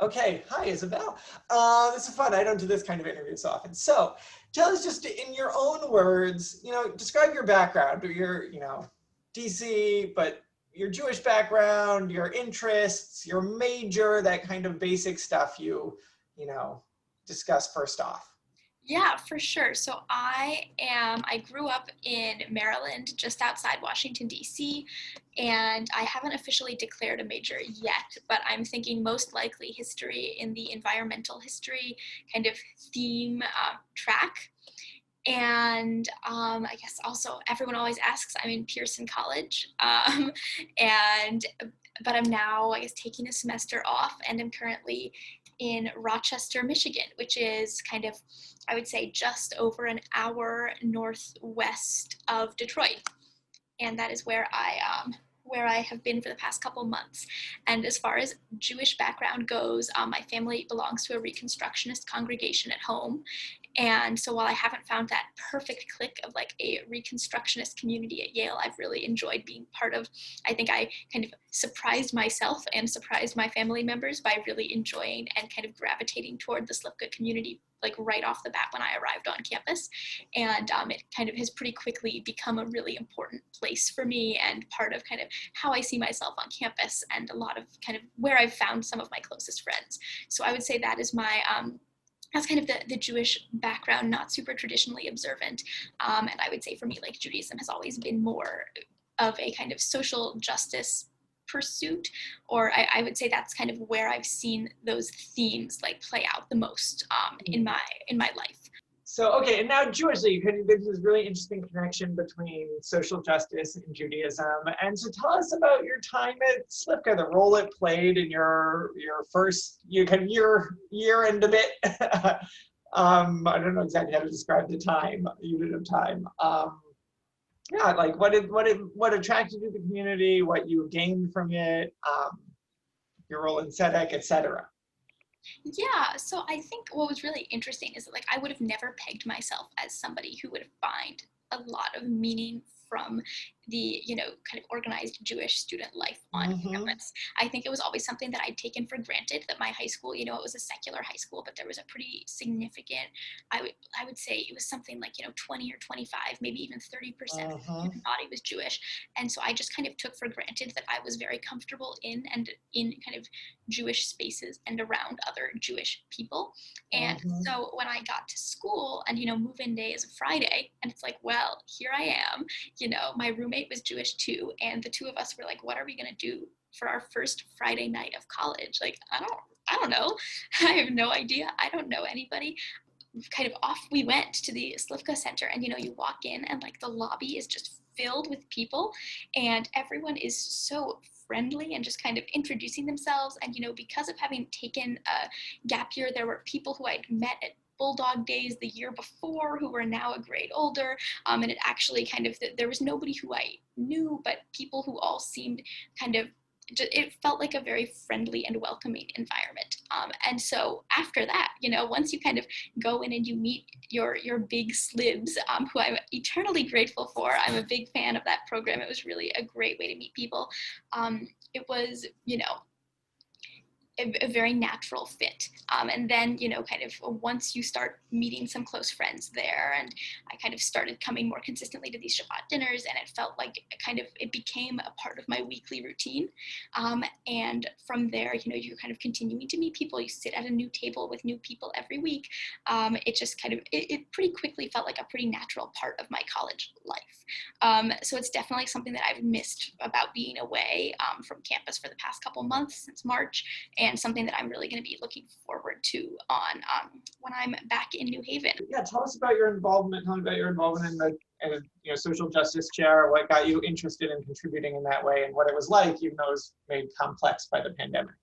Okay, hi Isabel. This is fun. I don't do this kind of interview so often. So, tell us just in your own words, describe your background. You're DC, but your Jewish background, your interests, your major, that kind of basic stuff you know, discuss first off. Yeah, for sure. I grew up in Maryland, just outside Washington, D.C., and I haven't officially declared a major yet, but I'm thinking most likely history in the environmental history kind of theme track. And I guess also everyone always asks, I'm in Pearson College. And but I'm now, I guess, taking a semester off, and I'm currently in Rochester, Michigan, which is kind of, I would say, just over an hour northwest of Detroit, and that is where I have been for the past couple months. And as far as Jewish background goes, my family belongs to a Reconstructionist congregation at home, and so while I haven't found that perfect click of like a Reconstructionist community at Yale, I've really enjoyed being part of. I think I kind of surprised myself and surprised my family members by really enjoying and kind of gravitating toward the Slipka community like right off the bat when I arrived on campus. And it kind of has pretty quickly become a really important place for me and part of kind of how I see myself on campus and a lot of kind of where I've found some of my closest friends. So I would say that is my that's kind of the Jewish background, not super traditionally observant. And I would say for me, like Judaism has always been more of a kind of social justice pursuit, or I would say that's kind of where I've seen those themes like play out the most in my life. So, okay, and now Jewishly, there's this really interesting connection between social justice and Judaism. And so tell us about your time at Slipka, the role it played in your first year and a bit. I don't know exactly how to describe the time, unit of time. Yeah, like what attracted you to the community, what you gained from it, your role in SEDEC, etc. Yeah, so I think what was really interesting is that like I would have never pegged myself as somebody who would find a lot of meaning from the kind of organized Jewish student life on Mm-hmm. campus. I think it was always something that I'd taken for granted that my high school, it was a secular high school, but there was a pretty significant, I would say it was something like 20 or 25, maybe even 30% of the Mm-hmm. student body was Jewish. And so I just kind of took for granted that I was very comfortable in kind of Jewish spaces and around other Jewish people. And Mm-hmm. so when I got to school and, move-in day is a Friday, and it's like, well, here I am, my roommate was Jewish too. And the two of us were like, what are we going to do for our first Friday night of college? Like, I don't know. I have no idea. I don't know anybody. Kind of off we went to the Slivka Center, and you walk in and like the lobby is just filled with people, and everyone is so friendly and just kind of introducing themselves. And because of having taken a gap year, there were people who I'd met at Bulldog Days the year before who were now a grade older, and it actually kind of there was nobody who I knew, but people who all seemed kind of it felt like a very friendly and welcoming environment. And so after that, once you kind of go in and you meet your big slibs, who I'm eternally grateful for. I'm a big fan of that program. It was really a great way to meet people. It was, a very natural fit. And then, kind of once you start meeting some close friends there, and I kind of started coming more consistently to these Shabbat dinners, and it felt like it became a part of my weekly routine. And from there, you're kind of continuing to meet people. You sit at a new table with new people every week. It just kind of, it pretty quickly felt like a pretty natural part of my college life. So it's definitely something that I've missed about being away from campus for the past couple months since March, and something that I'm really going to be looking forward to on when I'm back in New Haven. Yeah, tell us about your involvement. Tell me about your involvement in the social justice chair. What got you interested in contributing in that way, and what it was like, even though it was made complex by the pandemic.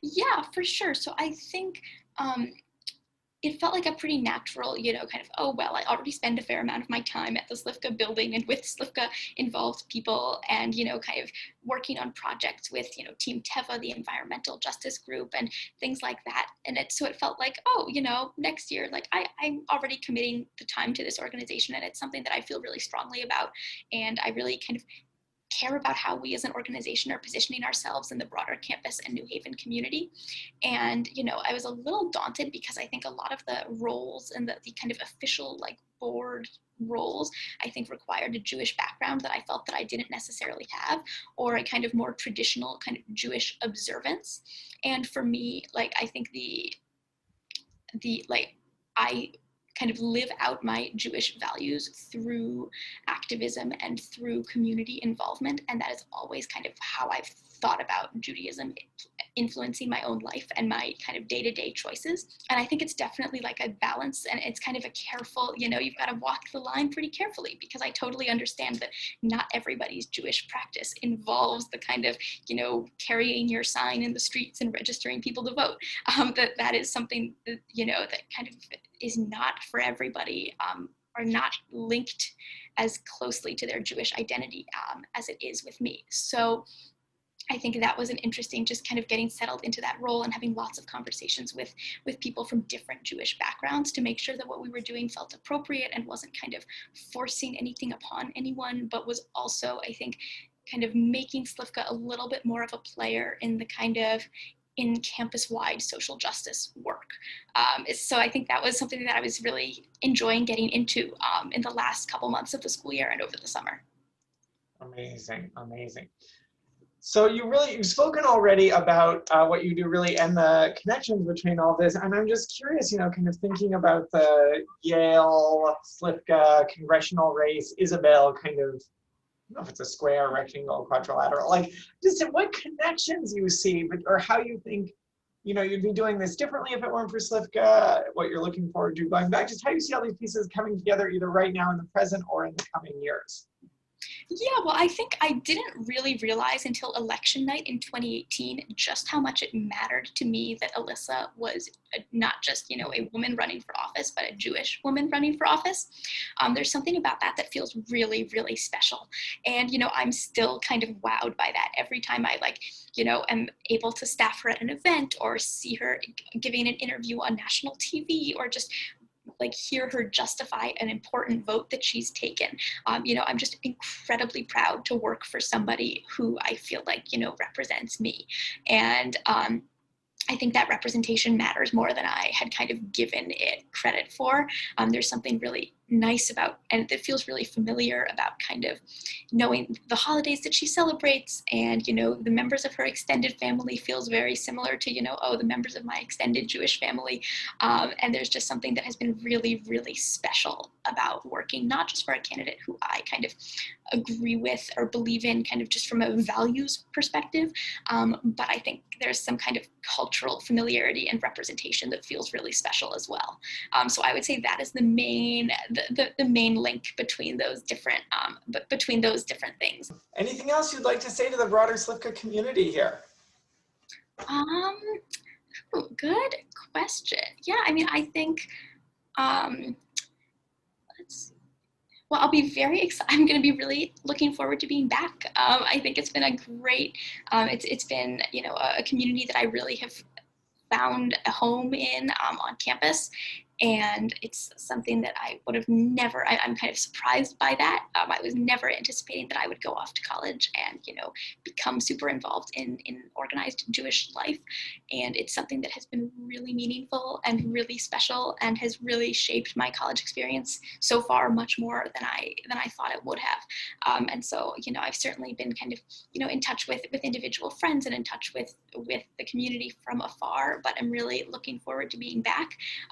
Yeah, for sure. So I think it felt like a pretty natural, kind of, oh, well, I already spend a fair amount of my time at the Slivka building and with Slivka involved people, and, kind of working on projects with, Team Teva, the environmental justice group, and things like that. And so it felt like, oh, next year, like I'm already committing the time to this organization, and it's something that I feel really strongly about. And I really kind of care about how we as an organization are positioning ourselves in the broader campus and New Haven community. And, I was a little daunted because I think a lot of the roles and the kind of official like board roles, I think required a Jewish background that I felt that I didn't necessarily have, or a kind of more traditional kind of Jewish observance. And for me, like, I think I kind of live out my Jewish values through activism and through community involvement. And that is always kind of how I've thought about Judaism influencing my own life and my kind of day-to-day choices. And I think it's definitely like a balance, and it's kind of a careful, you've got to walk the line pretty carefully, because I totally understand that not everybody's Jewish practice involves the kind of, carrying your sign in the streets and registering people to vote. That is something that, that kind of is not for everybody, or not linked as closely to their Jewish identity as it is with me. So I think that was an interesting, just kind of getting settled into that role and having lots of conversations with people from different Jewish backgrounds to make sure that what we were doing felt appropriate and wasn't kind of forcing anything upon anyone, but was also, I think, kind of making Slivka a little bit more of a player in the kind of in campus-wide social justice work. So I think that was something that I was really enjoying getting into in the last couple months of the school year and over the summer. Amazing, amazing. So you've spoken already about what you do really and the connections between all this. And I'm just curious, kind of thinking about the Yale, Slivka, congressional race, Isabel, kind of, I don't know if it's a square, rectangle, quadrilateral, like just what connections you see, or how you think, you'd be doing this differently if it weren't for Slivka, what you're looking forward to going back, just how you see all these pieces coming together either right now in the present or in the coming years. Yeah, well, I think I didn't really realize until election night in 2018 just how much it mattered to me that Alyssa was not just, a woman running for office, but a Jewish woman running for office. There's something about that that feels really, really special. And, I'm still kind of wowed by that every time I am able to staff her at an event or see her giving an interview on national TV, or just hear her justify an important vote that she's taken. I'm just incredibly proud to work for somebody who I feel like, represents me. And I think that representation matters more than I had kind of given it credit for. There's something really nice about, and it feels really familiar about kind of knowing the holidays that she celebrates, and, the members of her extended family feels very similar to, the members of my extended Jewish family. And there's just something that has been really, really special about working, not just for a candidate who I kind of agree with or believe in kind of just from a values perspective, but I think there's some kind of cultural familiarity and representation that feels really special as well. So I would say that is the main link between those different things. Anything else you'd like to say to the broader Slivka community here? Good question. Yeah, I mean, I think, let's see. Well, I'll be very excited. I'm going to be really looking forward to being back. I think it's been a great, it's been, a community that I really have found a home in on campus. And it's something that I would have never, I'm kind of surprised by that. I was never anticipating that I would go off to college and, become super involved in organized Jewish life. And it's something that has been really meaningful and really special and has really shaped my college experience so far much more than I thought it would have. And so, I've certainly been kind of, in touch with individual friends and in touch with the community from afar, but I'm really looking forward to being back.